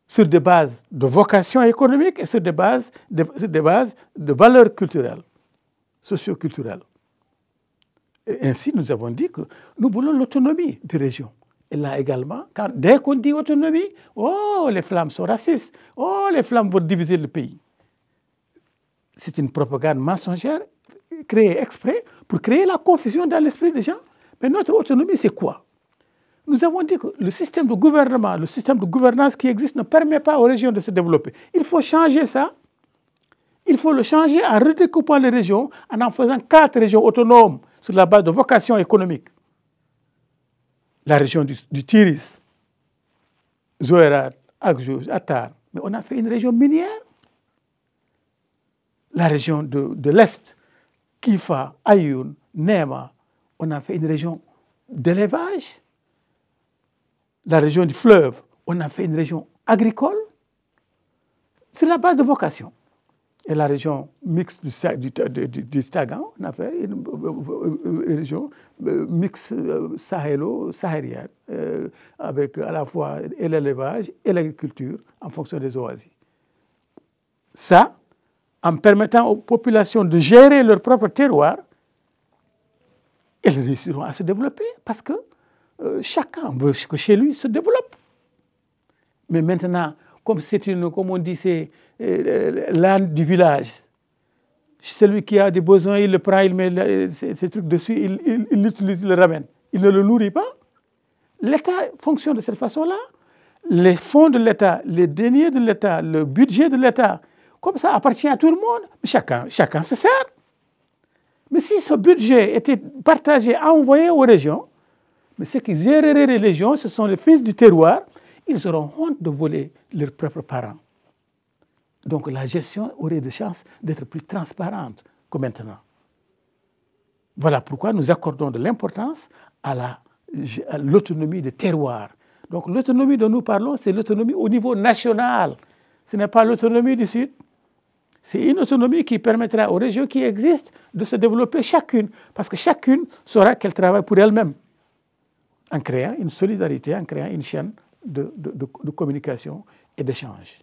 sur des bases de vocation économique et sur des bases de valeurs culturelles, socio-culturelles. Et ainsi, nous avons dit que nous voulons l'autonomie des régions. Et là également, dès qu'on dit autonomie, oh, les flammes sont racistes, oh, les flammes vont diviser le pays. C'est une propagande mensongère créée exprès pour créer la confusion dans l'esprit des gens. Mais notre autonomie, c'est quoi? Nous avons dit que le système de gouvernement, le système de gouvernance qui existe ne permet pas aux régions de se développer. Il faut changer ça. Il faut le changer en redécoupant les régions, en faisant 4 régions autonomes sur la base de vocation économique. La région du Tiris, Zoérat, Akjouj, Attar. Mais on a fait une région minière. La région de l'Est, Kifa, Ayoun, Nema, on a fait une région d'élevage. La région du fleuve, on a fait une région agricole. C'est la base de vocation. Et la région mixte du Stagan, on a fait une région mixte sahélo-saharienne, avec à la fois l'élevage et l'agriculture en fonction des oasis. Ça, en permettant aux populations de gérer leur propre terroir, elles réussiront à se développer parce que chacun veut que chez lui se développe. Mais maintenant, comme on dit, c'est l'âne du village. Celui qui a des besoins, il le prend, il met ces trucs dessus, il l'utilise, il le ramène. Il ne le nourrit pas. L'État fonctionne de cette façon-là. Les fonds de l'État, les deniers de l'État, le budget de l'État, comme ça appartient à tout le monde. Chacun se sert. Mais si ce budget était partagé, envoyé aux régions, mais ceux qui géreraient les régions, ce sont les fils du terroir, ils auront honte de voler leurs propres parents. Donc la gestion aurait des chances d'être plus transparente que maintenant. Voilà pourquoi nous accordons de l'importance à l'autonomie des terroirs. Donc l'autonomie dont nous parlons, c'est l'autonomie au niveau national. Ce n'est pas l'autonomie du Sud. C'est une autonomie qui permettra aux régions qui existent de se développer chacune, parce que chacune saura qu'elle travaille pour elle-même, en créant une solidarité, en créant une chaîne de communication et d'échange.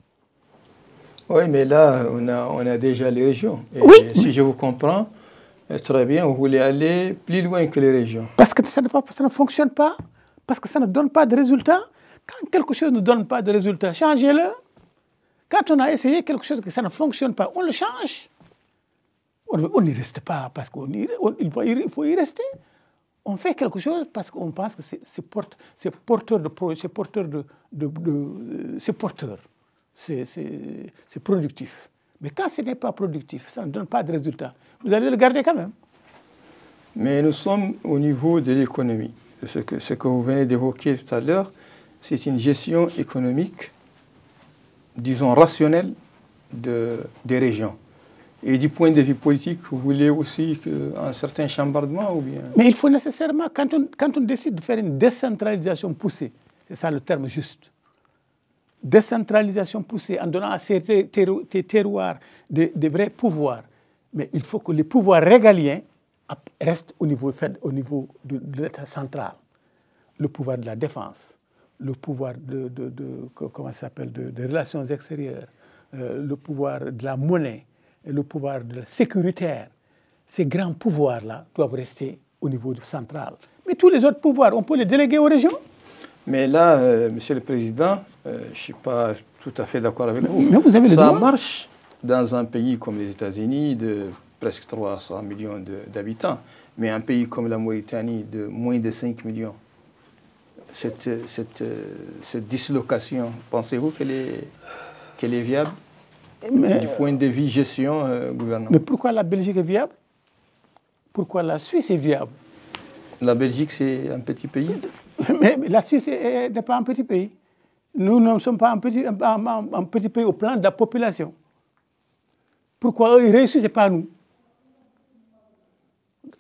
Oui, mais là, on a déjà les régions. Et oui. Si je vous comprends, très bien, vous voulez aller plus loin que les régions. Parce que ça ne fonctionne pas, parce que ça ne donne pas de résultats. Quand quelque chose ne donne pas de résultats, changez-le. Quand on a essayé quelque chose que ça ne fonctionne pas, on le change. On n'y reste pas parce qu'il faut y rester. On fait quelque chose parce qu'on pense que c'est porteur de projet, c'est porteur c'est porteur, c'est productif. Mais quand ce n'est pas productif, ça ne donne pas de résultat. Vous allez le garder quand même. Mais nous sommes au niveau de l'économie. Ce que vous venez d'évoquer tout à l'heure, c'est une gestion économique, disons rationnelle, des régions. Et du point de vue politique, vous voulez aussi un certain chambardement ou bien? Mais il faut nécessairement, quand on décide de faire une décentralisation poussée, c'est ça le terme juste, décentralisation poussée en donnant à ces terroirs des vrais pouvoirs, mais il faut que les pouvoirs régaliens restent au niveau de l'État central. Le pouvoir de la défense, le pouvoir comment ça s'appelle, des relations extérieures, le pouvoir de la monnaie et le pouvoir sécuritaire, ces grands pouvoirs-là doivent rester au niveau central. Mais tous les autres pouvoirs, on peut les déléguer aux régions. Mais là, Monsieur le Président, je ne suis pas tout à fait d'accord avec vous. Mais vous avez le Ça droit. marche dans un pays comme les États-Unis de presque 300 millions d'habitants, mais un pays comme la Mauritanie de moins de 5 millions, cette dislocation, pensez-vous qu'elle est viable du point de vue gestion gouvernementale? Mais pourquoi la Belgique est viable? Pourquoi la Suisse est viable? La Belgique, c'est un petit pays. Mais la Suisse n'est pas un petit pays. Nous ne sommes pas un petit pays au plan de la population. Pourquoi eux, ils réussissent et pas nous?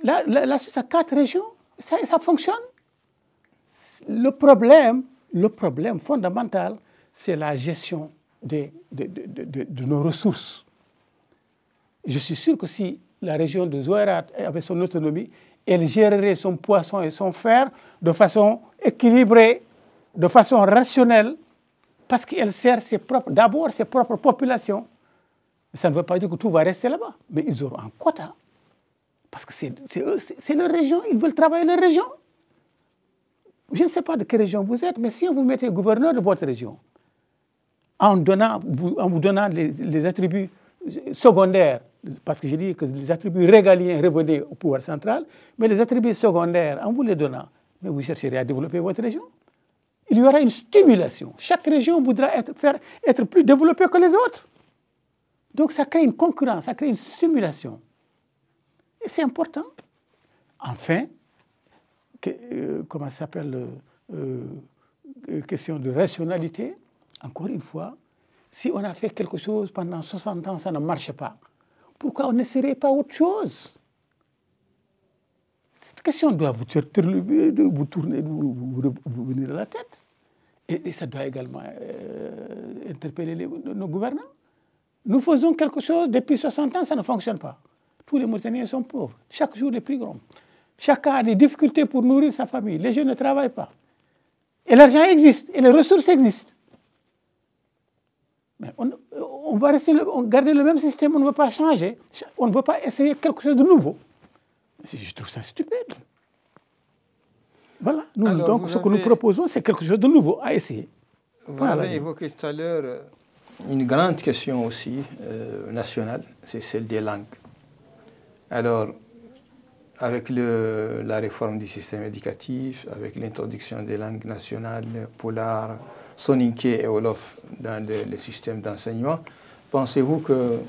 La Suisse a 4 régions, ça fonctionne. Le problème fondamental, c'est la gestion de nos ressources. Je suis sûr que si la région de Zouérat avait son autonomie, elle gérerait son poisson et son fer de façon équilibrée, de façon rationnelle, parce qu'elle sert d'abord ses propres populations. Ça ne veut pas dire que tout va rester là-bas, mais ils auront un quota. Parce que c'est leur région, ils veulent travailler leur région. Je ne sais pas de quelle région vous êtes, mais si on vous mettez gouverneur de votre région, en vous donnant les attributs secondaires, parce que je dis que les attributs régaliens revenaient au pouvoir central, mais les attributs secondaires, en vous les donnant, mais vous chercherez à développer votre région. Il y aura une stimulation. Chaque région voudra être plus développée que les autres. Donc ça crée une concurrence, ça crée une stimulation. Et c'est important. Enfin, comment ça s'appelle, question de rationalité, encore une fois, si on a fait quelque chose pendant 60 ans, ça ne marche pas. Pourquoi on n'essaierait pas autre chose? Cette question doit vous tourner, vous venir à la tête. Et ça doit également interpeller nos gouvernants. Nous faisons quelque chose depuis 60 ans, ça ne fonctionne pas. Tous les Mauritaniens sont pauvres, chaque jour des plus grands. Chacun a des difficultés pour nourrir sa famille. Les jeunes ne travaillent pas. Et l'argent existe, et les ressources existent. Mais on va garder le même système, on ne veut pas changer, on ne veut pas essayer quelque chose de nouveau. Je trouve ça stupide. Voilà, donc ce que nous proposons, c'est quelque chose de nouveau à essayer. Vous avez évoqué tout à l'heure une grande question aussi nationale, c'est celle des langues. Alors, avec la réforme du système éducatif, avec l'introduction des langues nationales, Polar, Soninké et Wolof dans le système d'enseignement, pensez-vous que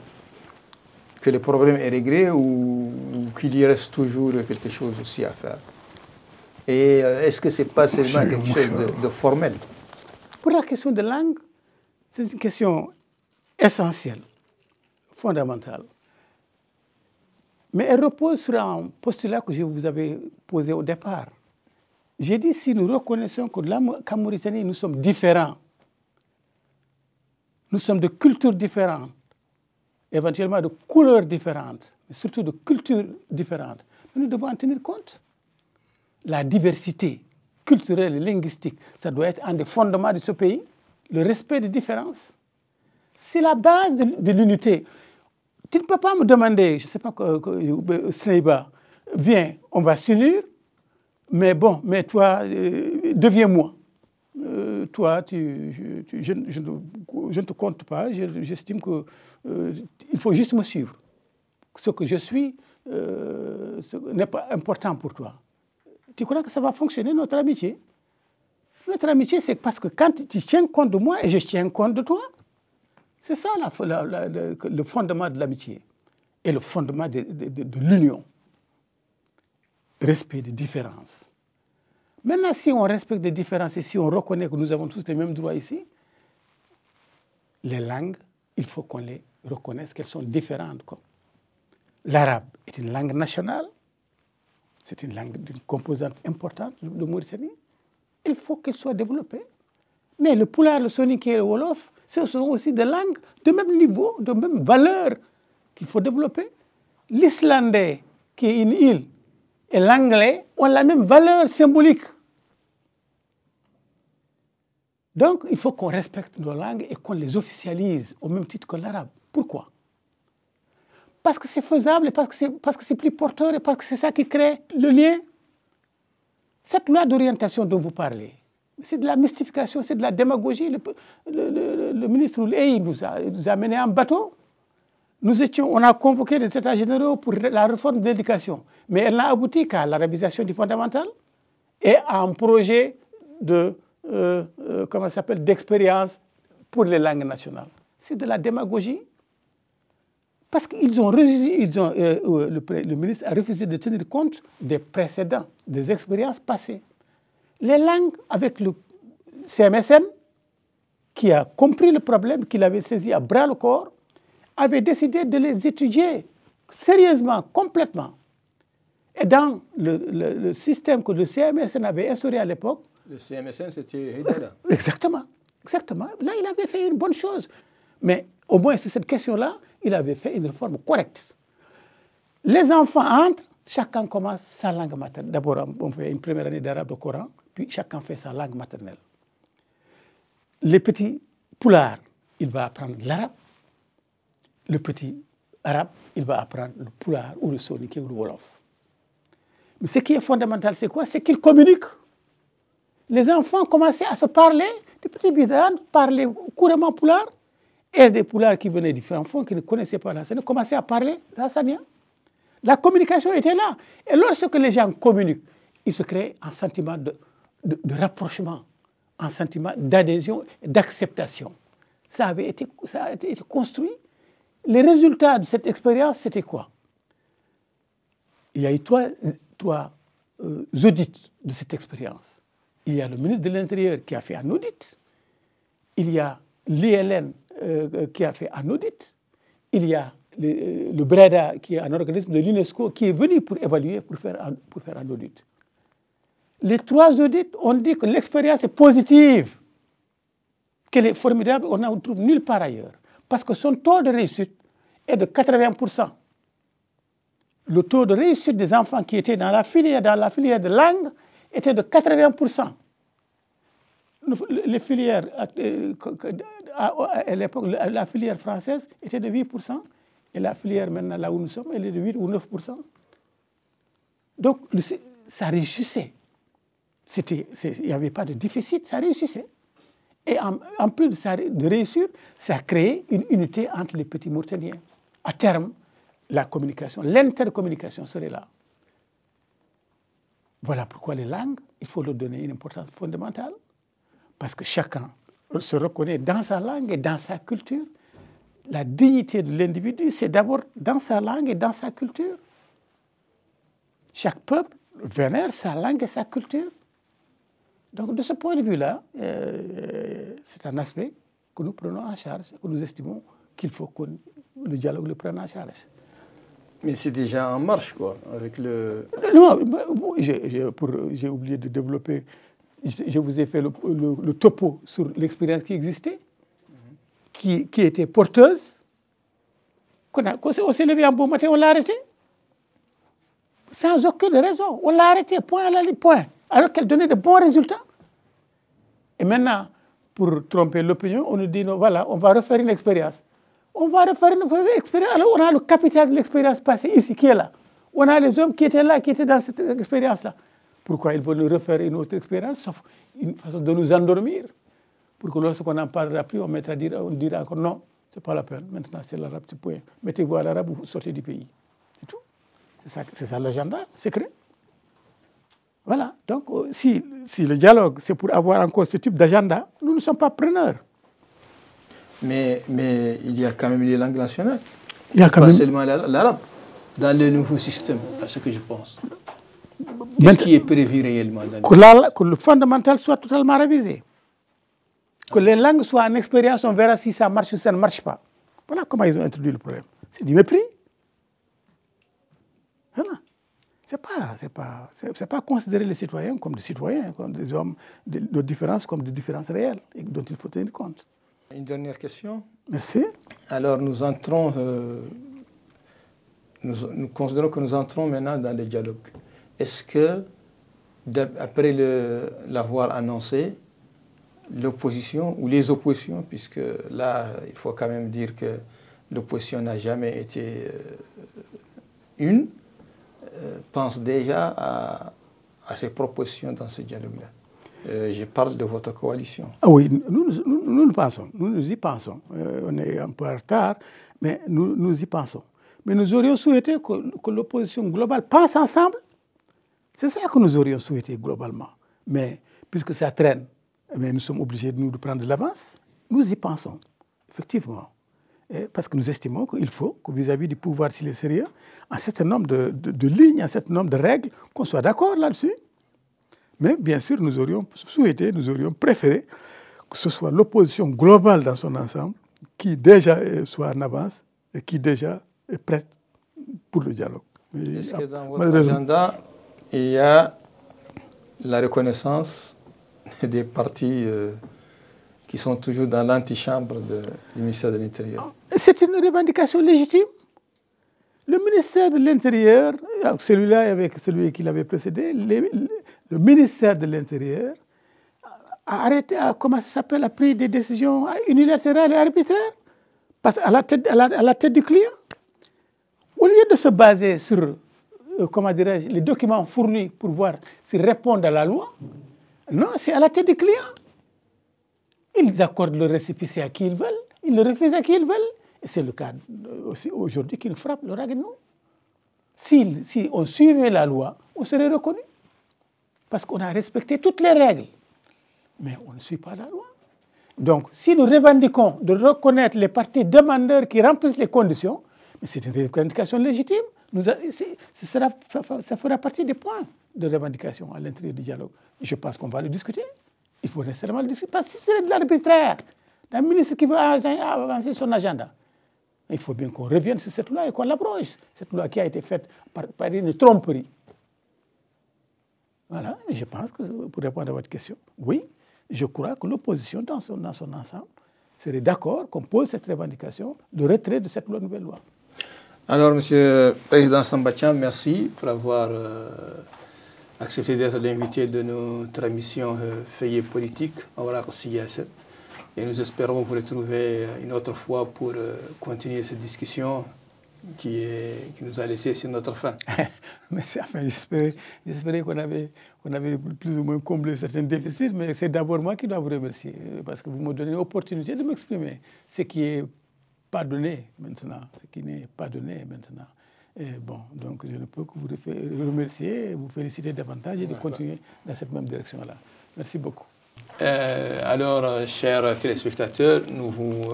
le problème est réglé ou qu'il y reste toujours quelque chose aussi à faire? Et est-ce que ce n'est pas seulement quelque chose de formel? Pour la question de langue, c'est une question essentielle, fondamentale. Mais elle repose sur un postulat que je vous avais posé au départ. J'ai dit, si nous reconnaissons qu'en Mauritanie, nous sommes différents, nous sommes de cultures différentes, éventuellement de couleurs différentes, mais surtout de cultures différentes, nous devons en tenir compte. La diversité culturelle et linguistique, ça doit être un des fondements de ce pays, le respect des différences. C'est la base de l'unité. Tu ne peux pas me demander, je ne sais pas, Sneiba, viens, on va s'unir, mais bon, mais toi, deviens-moi. Toi, je ne te compte pas, j'estime qu'il faut juste me suivre. Ce que je suis n'est pas important pour toi. Tu crois que ça va fonctionner, notre amitié? Notre amitié, c'est parce que quand tu tiens compte de moi et je tiens compte de toi, c'est ça le fondement de l'amitié et le fondement de l'union. Respect des différences. Maintenant, si on respecte des différences et si on reconnaît que nous avons tous les mêmes droits ici, les langues, il faut qu'on les reconnaisse qu'elles sont différentes. L'arabe est une langue nationale, c'est une langue d'une composante importante de Mauritanie. Il faut qu'elle soit développée. Mais le Poulard, le Soninké et le Wolof, ce sont aussi des langues de même niveau, de même valeur qu'il faut développer. L'islandais, qui est une île, et l'anglais ont la même valeur symbolique. Donc, il faut qu'on respecte nos langues et qu'on les officialise au même titre que l'arabe. Pourquoi? Parce que c'est faisable, et parce que c'est plus porteur, et parce que c'est ça qui crée le lien. Cette loi d'orientation dont vous parlez, c'est de la mystification, c'est de la démagogie. Le ministre Ouley nous a menés en bateau. On a convoqué des États généraux pour la réforme de l'éducation, mais elle n'a abouti qu'à l'arabisation du fondamental et à un projet de d'expérience pour les langues nationales. C'est de la démagogie. Parce que le ministre a refusé de tenir compte des précédents, des expériences passées. Les langues, avec le CMSN, qui a compris le problème, qui l'avait saisi à bras le corps, avait décidé de les étudier sérieusement, complètement. Et dans le système que le CMSN avait instauré à l'époque... Le CMSN, c'était Haïdara. Exactement, exactement. Là, il avait fait une bonne chose. Mais au moins, sur cette question-là, il avait fait une réforme correcte. Les enfants entrent, chacun commence sa langue maternelle. D'abord, on fait une première année d'arabe au Coran, puis chacun fait sa langue maternelle. Le petit poulard, il va apprendre l'arabe. Le petit arabe, il va apprendre le poulard ou le soninké ou le wolof. Mais ce qui est fondamental, c'est quoi? C'est qu'ils communiquent. Les enfants commençaient à se parler, des petits bidans parlaient couramment poulard, et des poulards qui venaient différents fonds, qui ne connaissaient pas l'Hassania, commençaient à parler l'Hassania. La communication était là. Et lorsque les gens communiquent, il se crée un sentiment de rapprochement, un sentiment d'adhésion et d'acceptation. Ça a été construit. Les résultats de cette expérience, c'était quoi? Il y a eu trois audits de cette expérience. Il y a le ministre de l'Intérieur qui a fait un audit. Il y a l'ILN qui a fait un audit. Il y a le BREDA, qui est un organisme de l'UNESCO, qui est venu pour évaluer, pour faire un audit. Les trois audits ont dit que l'expérience est positive, qu'elle est formidable, on n'en trouve nulle part ailleurs. Parce que son taux de réussite est de 80%. Le taux de réussite des enfants qui étaient dans la filière de langue était de 80%. Les filières, à l'époque, la filière française était de 8%, et la filière maintenant, là où nous sommes, elle est de 8 ou 9%. Donc, ça réussissait. Il n'y avait pas de déficit, ça réussissait. Et en plus de réussir, ça a créé une unité entre les petits Mauritaniens. À terme, la communication, l'intercommunication serait là. Voilà pourquoi les langues, il faut leur donner une importance fondamentale, parce que chacun se reconnaît dans sa langue et dans sa culture. La dignité de l'individu, c'est d'abord dans sa langue et dans sa culture. Chaque peuple vénère sa langue et sa culture. Donc, de ce point de vue-là, c'est un aspect que nous prenons en charge, que nous estimons qu'il faut que le dialogue le prenne en charge. Mais c'est déjà en marche, quoi, avec le... Non, j'ai oublié de développer. Je vous ai fait le topo sur l'expérience qui existait, qui était porteuse. On s'est levé un beau matin, on l'a arrêté. Sans aucune raison. On l'a arrêté, point à la ligne, point. Alors qu'elle donnait de bons résultats. Et maintenant, pour tromper l'opinion, on nous dit, non, voilà, on va refaire une expérience. On va refaire une expérience. Alors, on a le capital de l'expérience passée ici, qui est là. On a les hommes qui étaient là, qui étaient dans cette expérience-là. Pourquoi ils veulent nous refaire une autre expérience, sauf une façon de nous endormir, pour que lorsqu'on n'en parlera plus, on dira encore non, ce n'est pas la peine. Maintenant, c'est l'arabe, c'est point. Mettez-vous à l'arabe ou vous sortez du pays. C'est tout. C'est ça l'agenda secret. Voilà. Donc, si le dialogue, c'est pour avoir encore ce type d'agenda, nous ne sommes pas preneurs. Mais il y a quand même les langues nationales. Il y a quand pas même... seulement l'arabe, dans le nouveau système, à ce que je pense. Qu'est-ce qui est prévu réellement que le fondamental soit totalement révisé. Que les langues soient en expérience, on verra si ça marche ou ça ne marche pas. Voilà comment ils ont introduit le problème. C'est du mépris. Voilà. C'est pas considérer les citoyens comme des citoyens, comme des hommes, de différences comme des différences réelles, et dont il faut tenir compte. Une dernière question. Merci. Alors nous entrons, nous considérons que nous entrons maintenant dans le dialogue. Est-ce que, après l'avoir annoncé, l'opposition ou les oppositions, puisque là, il faut quand même dire que l'opposition n'a jamais été une, pense déjà à ces propositions dans ce dialogue-là. Je parle de votre coalition. Ah oui, nous pensons, nous y pensons. On est un peu en retard, mais nous y pensons. Mais nous aurions souhaité que l'opposition globale pense ensemble. C'est ça que nous aurions souhaité globalement. Mais puisque ça traîne, mais nous sommes obligés de prendre de l'avance. Nous y pensons, effectivement. Parce que nous estimons qu'il faut que vis-à-vis du pouvoir, s'il est sérieux, un certain nombre de lignes, un certain nombre de règles, qu'on soit d'accord là-dessus. Mais bien sûr, nous aurions souhaité, nous aurions préféré que ce soit l'opposition globale dans son ensemble qui déjà soit en avance et qui déjà est prête pour le dialogue. Est-ce que dans votre agenda, il y a la reconnaissance des partis qui sont toujours dans l'antichambre du ministère de l'Intérieur? C'est une revendication légitime. Le ministère de l'Intérieur, celui-là avec celui qui l'avait précédé, le ministère de l'Intérieur a arrêté, comment ça s'appelle, a pris des décisions unilatérales et arbitraires à la tête du client. Au lieu de se baser sur, comment dirais-je, les documents fournis pour voir s'ils répondent à la loi, non, c'est à la tête du client. Ils accordent le récépissé à qui ils veulent, ils le refusent à qui ils veulent. Et c'est le cas aussi aujourd'hui qui nous frappe le rague de nous. Si on suivait la loi, on serait reconnu. Parce qu'on a respecté toutes les règles. Mais on ne suit pas la loi. Donc, si nous revendiquons de reconnaître les partis demandeurs qui remplissent les conditions, c'est une revendication légitime. Ça fera partie des points de revendication à l'intérieur du dialogue. Je pense qu'on va le discuter. Il faut nécessairement le discuter. Parce que c'est de l'arbitraire d'un ministre qui veut avancer son agenda. Il faut bien qu'on revienne sur cette loi et qu'on l'abroge. Cette loi qui a été faite par une tromperie. Voilà, et je pense que pour répondre à votre question, oui, je crois que l'opposition dans son ensemble serait d'accord qu'on pose cette revendication de retrait de cette nouvelle loi. Alors, Monsieur le Président Samba Thiam, merci pour avoir accepté d'être l'invité de notre émission Feuillet politique au CIS. Et nous espérons vous retrouver une autre fois pour continuer cette discussion qui nous a laissé sur notre fin. Merci. Enfin, j'espérais qu'on avait plus ou moins comblé certains déficits, mais c'est d'abord moi qui dois vous remercier, parce que vous me donnez l'opportunité de m'exprimer, ce qui n'est pas donné maintenant, ce qui n'est pas donné maintenant. Et bon, donc je ne peux que vous remercier, vous féliciter davantage et de continuer dans cette même direction-là. Merci beaucoup. Alors, chers téléspectateurs, nous vous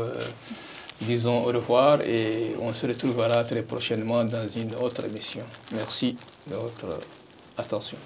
disons au revoir et on se retrouvera très prochainement dans une autre émission. Merci de votre attention.